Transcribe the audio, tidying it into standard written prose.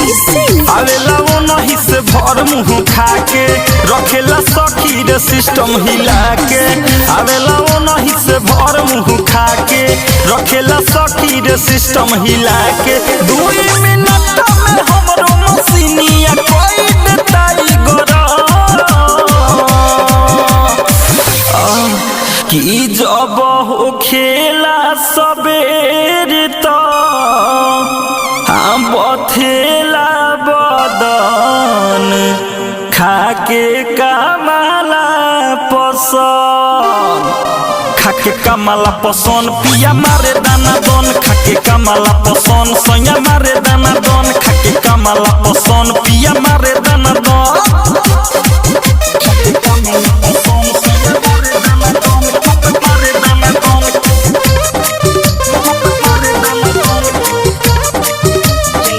आवेला वो नहीं से भर मुँह खाके रखेला सखी रे सिस्टम हिला के। आवेला वो नहीं से भर मुँह खाके रखेला सखी रे सिस्टम हिला के। 2 मिनट में हमरो मसीनिया कोई देताई गोरा कि जब हो खेला सबेर तो हम बथेला बदन खाके कमला पसंद। खाके कमला पसंद पिया मारे दाना दन खाके कमला पसंद सैया मारे दाना दन खाके कमला पसंद पिया मारे दाना दन।